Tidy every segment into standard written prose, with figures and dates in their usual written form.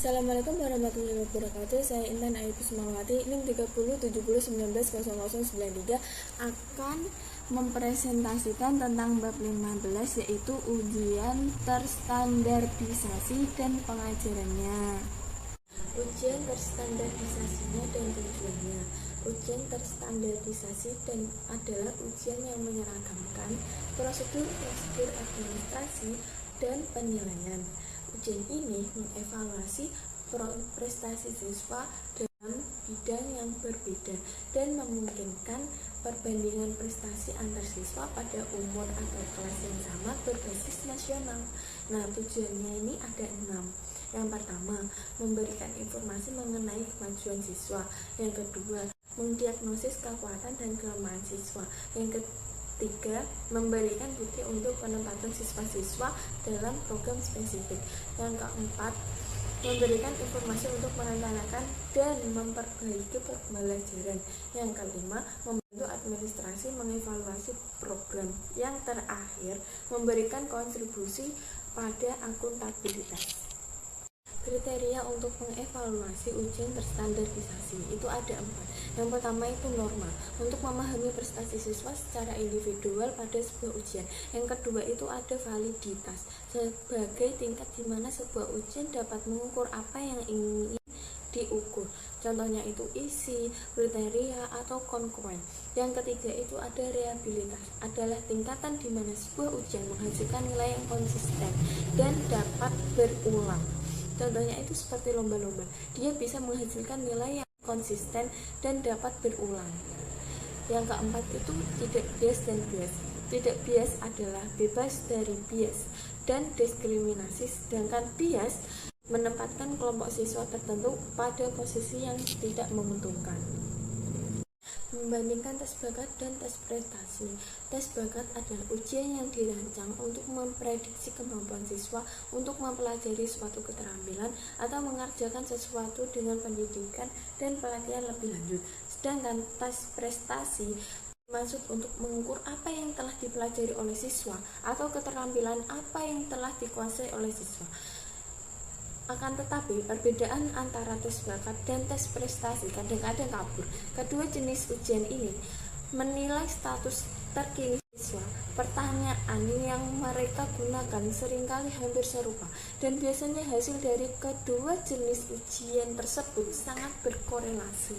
Assalamualaikum warahmatullahi wabarakatuh. Saya Intan Ayu Kusmawati, NIM 3070190993 akan mempresentasikan tentang bab 15, yaitu ujian terstandarisasi dan pengajarannya. Ujian terstandarisasinya dan tujuannya. Ujian terstandarisasi dan adalah ujian yang menyeragamkan prosedur administrasi dan penilaian. Ujian ini mengevaluasi prestasi siswa dalam bidang yang berbeda dan memungkinkan perbandingan prestasi antar siswa pada umur atau kelas yang sama berbasis nasional. Nah, tujuannya ini ada 6. Yang pertama, memberikan informasi mengenai kemajuan siswa. Yang kedua, mendiagnosis kekuatan dan kelemahan siswa. Yang ketiga, memberikan bukti untuk penempatan siswa-siswa dalam program spesifik. Yang keempat, memberikan informasi untuk merencanakan dan memperbaiki pembelajaran. Yang kelima, membantu administrasi mengevaluasi program. Yang terakhir, memberikan kontribusi pada akuntabilitas. Kriteria untuk mengevaluasi ujian terstandarisasi itu ada 4. Yang pertama itu norma, untuk memahami prestasi siswa secara individual pada sebuah ujian. Yang kedua itu ada validitas, sebagai tingkat di mana sebuah ujian dapat mengukur apa yang ingin diukur. Contohnya itu isi, kriteria, atau konkurren. Yang ketiga itu ada reliabilitas, adalah tingkatan di mana sebuah ujian menghasilkan nilai yang konsisten dan dapat berulang. Contohnya itu seperti lomba-lomba, dia bisa menghasilkan nilai yang konsisten dan dapat berulang. Yang keempat itu tidak bias dan bias. Tidak bias adalah bebas dari bias dan diskriminasi, sedangkan bias menempatkan kelompok siswa tertentu pada posisi yang tidak menguntungkan. Membandingkan tes bakat dan tes prestasi. Tes bakat adalah ujian yang dirancang untuk memprediksi kemampuan siswa untuk mempelajari suatu keterampilan atau mengerjakan sesuatu dengan pendidikan dan pelatihan lebih lanjut. Sedangkan tes prestasi masuk untuk mengukur apa yang telah dipelajari oleh siswa atau keterampilan apa yang telah dikuasai oleh siswa. Akan tetapi, perbedaan antara tes bakat dan tes prestasi kadang-kadang kabur. Kedua jenis ujian ini menilai status terkini siswa. Pertanyaan yang mereka gunakan seringkali hampir serupa, dan biasanya hasil dari kedua jenis ujian tersebut sangat berkorelasi.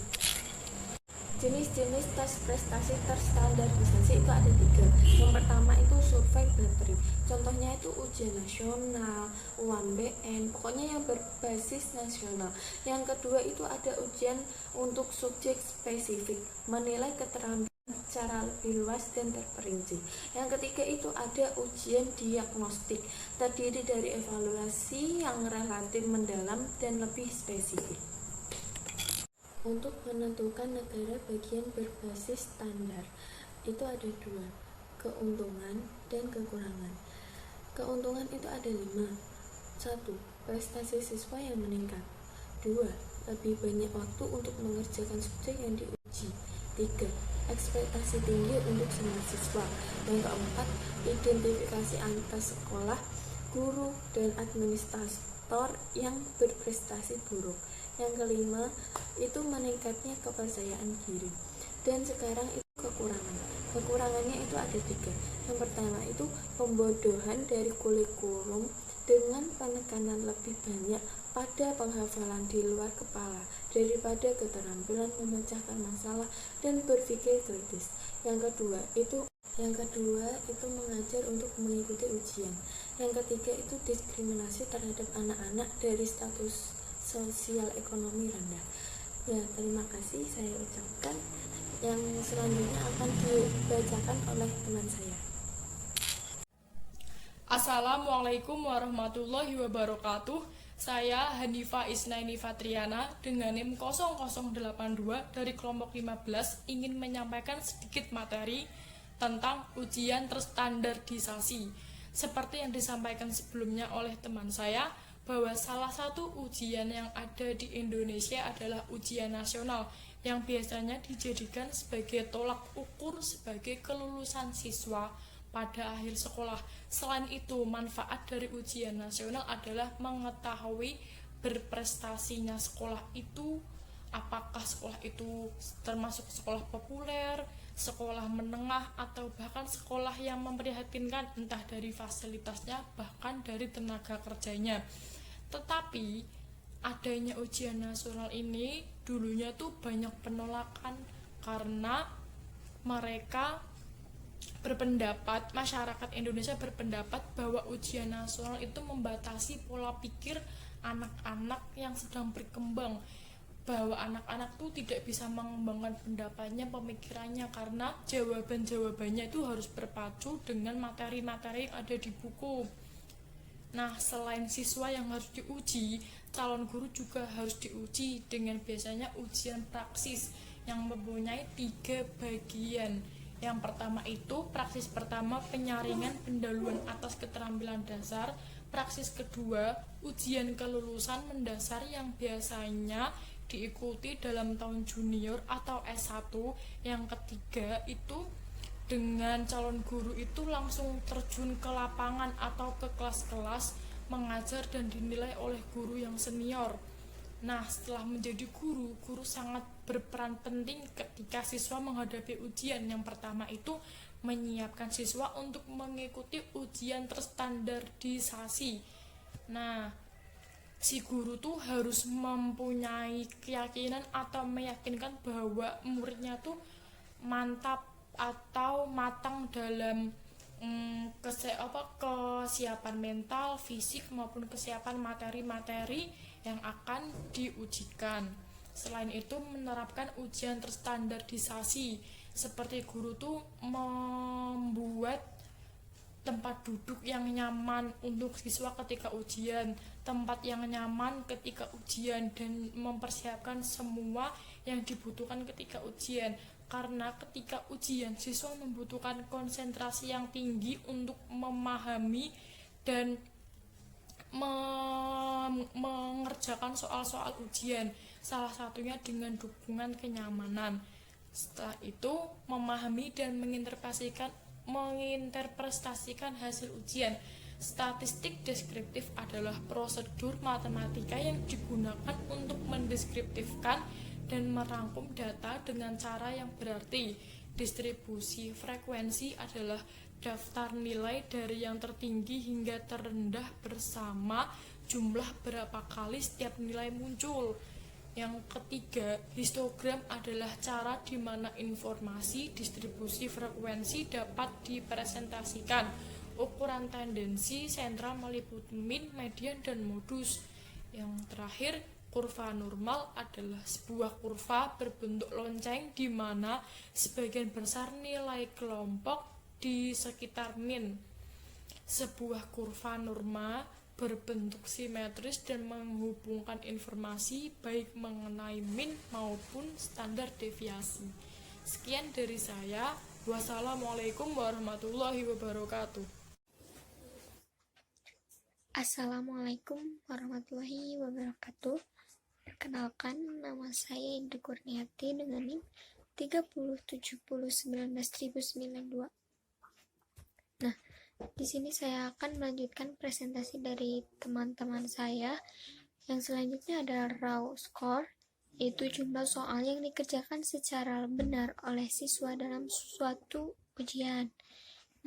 Jenis-jenis tes prestasi terstandarisasi itu ada 3. Yang pertama itu survei baterai. Contohnya itu ujian nasional, UMBN, pokoknya yang berbasis nasional. Yang kedua itu ada ujian untuk subjek spesifik, menilai keterampilan secara lebih luas dan terperinci. Yang ketiga itu ada ujian diagnostik, terdiri dari evaluasi yang relatif mendalam dan lebih spesifik. Untuk menentukan negara bagian berbasis standar itu ada 2, keuntungan dan kekurangan. Keuntungan itu ada 5. 1. Prestasi siswa yang meningkat. 2. Lebih banyak waktu untuk mengerjakan subjek yang diuji. 3. Ekspektasi tinggi untuk semua siswa. Yang keempat, identifikasi antar sekolah, guru, dan administrator yang berprestasi buruk. Yang kelima itu meningkatnya kepercayaan diri. Dan sekarang itu kekurangan. Kekurangannya itu ada 3. Yang pertama itu pembodohan dari kurikulum dengan penekanan lebih banyak pada penghafalan di luar kepala daripada keterampilan memecahkan masalah dan berpikir kritis. Yang kedua itu mengajar untuk mengikuti ujian. Yang ketiga itu diskriminasi terhadap anak-anak dari status sosial ekonomi rendah. Ya, terima kasih saya ucapkan. Yang selanjutnya akan dibacakan oleh teman saya. Assalamualaikum warahmatullahi wabarakatuh. Saya Hanifa Isnaini Fatriana dengan NIM 0082 dari kelompok 15 ingin menyampaikan sedikit materi tentang ujian terstandarisasi. Seperti yang disampaikan sebelumnya oleh teman saya, bahwa salah satu ujian yang ada di Indonesia adalah ujian nasional yang biasanya dijadikan sebagai tolak ukur sebagai kelulusan siswa pada akhir sekolah. Selain itu, manfaat dari ujian nasional adalah mengetahui berprestasinya sekolah itu, apakah sekolah itu termasuk sekolah populer, sekolah menengah, atau bahkan sekolah yang memprihatinkan, entah dari fasilitasnya bahkan dari tenaga kerjanya. Tetapi adanya ujian nasional ini dulunya tuh banyak penolakan karena mereka berpendapat, masyarakat Indonesia berpendapat bahwa ujian nasional itu membatasi pola pikir anak-anak yang sedang berkembang, bahwa anak-anak tuh tidak bisa mengembangkan pendapatnya, pemikirannya, karena jawaban-jawabannya itu harus berpacu dengan materi-materi yang ada di buku. Nah, selain siswa yang harus diuji, calon guru juga harus diuji dengan biasanya ujian praksis yang mempunyai 3 bagian. Yang pertama itu, praksis pertama penyaringan pendahuluan atas keterampilan dasar. Praksis kedua, ujian kelulusan mendasar yang biasanya diikuti dalam tahun junior atau S1. Yang ketiga itu dengan calon guru itu langsung terjun ke lapangan atau ke kelas-kelas mengajar dan dinilai oleh guru yang senior. Nah, setelah menjadi guru, guru sangat berperan penting ketika siswa menghadapi ujian. Yang pertama itu menyiapkan siswa untuk mengikuti ujian terstandardisasi. Nah, si guru tuh harus mempunyai keyakinan atau meyakinkan bahwa muridnya tuh mantap atau matang dalam kesiapan mental, fisik maupun kesiapan materi-materi yang akan diujikan. Selain itu menerapkan ujian terstandardisasi, seperti guru tuh membuat tempat duduk yang nyaman untuk siswa ketika ujian, tempat yang nyaman ketika ujian, dan mempersiapkan semua yang dibutuhkan ketika ujian. Karena ketika ujian, siswa membutuhkan konsentrasi yang tinggi untuk memahami dan mengerjakan soal-soal ujian, salah satunya dengan dukungan kenyamanan. Setelah itu, memahami dan menginterpretasikan hasil ujian. Statistik deskriptif adalah prosedur matematika yang digunakan untuk mendeskriptifkan dan merangkum data dengan cara yang berarti. Distribusi frekuensi adalah daftar nilai dari yang tertinggi hingga terendah bersama jumlah berapa kali setiap nilai muncul. Yang ketiga, histogram adalah cara di mana informasi distribusi frekuensi dapat dipresentasikan. Ukuran tendensi sentral meliputi min, median, dan modus. Yang terakhir, kurva normal adalah sebuah kurva berbentuk lonceng di mana sebagian besar nilai kelompok di sekitar min. Sebuah kurva norma berbentuk simetris dan menghubungkan informasi baik mengenai min maupun standar deviasi. Sekian dari saya. Wassalamualaikum warahmatullahi wabarakatuh. Assalamualaikum warahmatullahi wabarakatuh. Perkenalkan, nama saya Indri Kurniati dengan NIM 30701992. Nah, di sini saya akan melanjutkan presentasi dari teman-teman saya. Yang selanjutnya adalah raw score, yaitu jumlah soal yang dikerjakan secara benar oleh siswa dalam suatu ujian.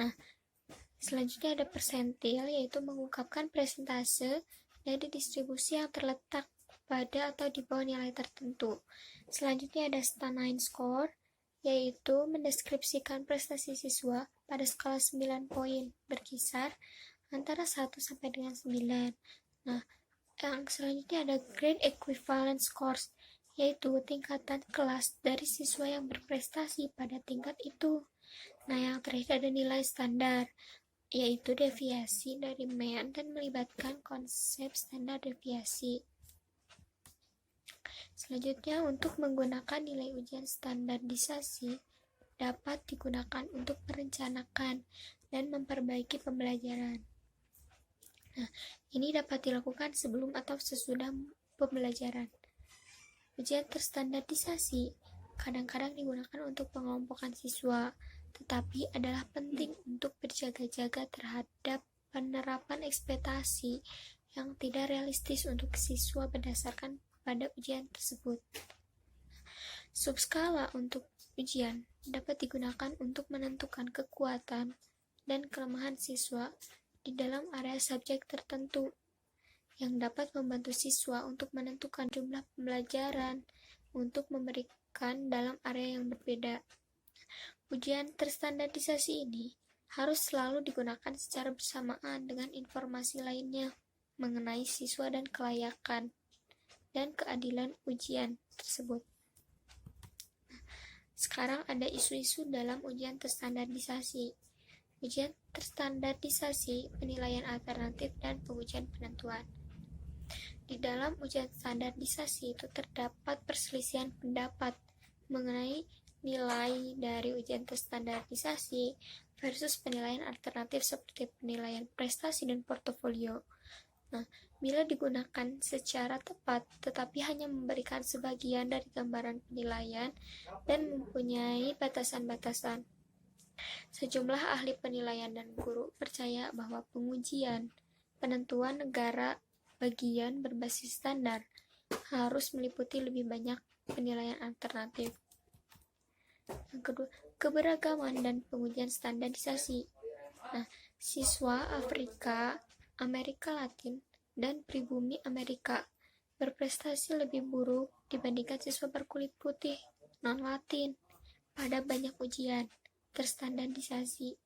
Nah, selanjutnya ada persentil, yaitu mengungkapkan persentase dari distribusi yang terletak pada atau di bawah nilai tertentu. Selanjutnya ada Stanine score, yaitu mendeskripsikan prestasi siswa pada skala 9 poin berkisar antara 1 sampai dengan 9. Nah, yang selanjutnya ada Grade Equivalent Scores, yaitu tingkatan kelas dari siswa yang berprestasi pada tingkat itu. Nah, yang terakhir ada nilai standar, yaitu deviasi dari mean dan melibatkan konsep standar deviasi. Selanjutnya, untuk menggunakan nilai ujian standarisasi dapat digunakan untuk merencanakan dan memperbaiki pembelajaran. Nah, ini dapat dilakukan sebelum atau sesudah pembelajaran. Ujian terstandardisasi kadang-kadang digunakan untuk pengelompokan siswa, tetapi adalah penting untuk berjaga-jaga terhadap penerapan ekspektasi yang tidak realistis untuk siswa berdasarkan pada ujian tersebut. Subskala untuk ujian dapat digunakan untuk menentukan kekuatan dan kelemahan siswa di dalam area subjek tertentu, yang dapat membantu siswa untuk menentukan jumlah pembelajaran untuk memberikan dalam area yang berbeda. Ujian terstandarisasi ini harus selalu digunakan secara bersamaan dengan informasi lainnya mengenai siswa dan kelayakan dan keadilan ujian tersebut. Sekarang ada isu-isu dalam ujian terstandarisasi. Ujian terstandarisasi, penilaian alternatif, dan pengujian penentuan. Di dalam ujian standarisasi itu terdapat perselisihan pendapat mengenai nilai dari ujian terstandarisasi versus penilaian alternatif seperti penilaian prestasi dan portofolio. Bila digunakan secara tepat, tetapi hanya memberikan sebagian dari gambaran penilaian dan mempunyai batasan-batasan. Sejumlah ahli penilaian dan guru percaya bahwa pengujian penentuan negara bagian berbasis standar harus meliputi lebih banyak penilaian alternatif. Yang kedua, keberagaman dan pengujian standarisasi. Siswa Afrika, Amerika Latin, dan pribumi Amerika berprestasi lebih buruk dibandingkan siswa berkulit putih non-Latin pada banyak ujian terstandarisasi.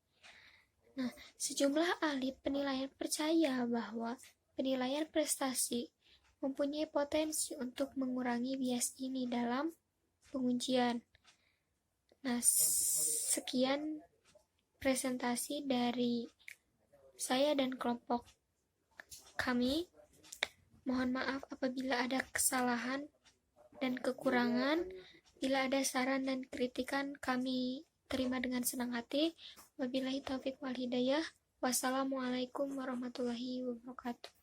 Sejumlah ahli penilaian percaya bahwa penilaian prestasi mempunyai potensi untuk mengurangi bias ini dalam pengujian. Sekian presentasi dari saya dan kelompok kami. Mohon maaf apabila ada kesalahan dan kekurangan. Bila ada saran dan kritikan, kami terima dengan senang hati. Wabillahi taufiq wal hidayah. Wassalamualaikum warahmatullahi wabarakatuh.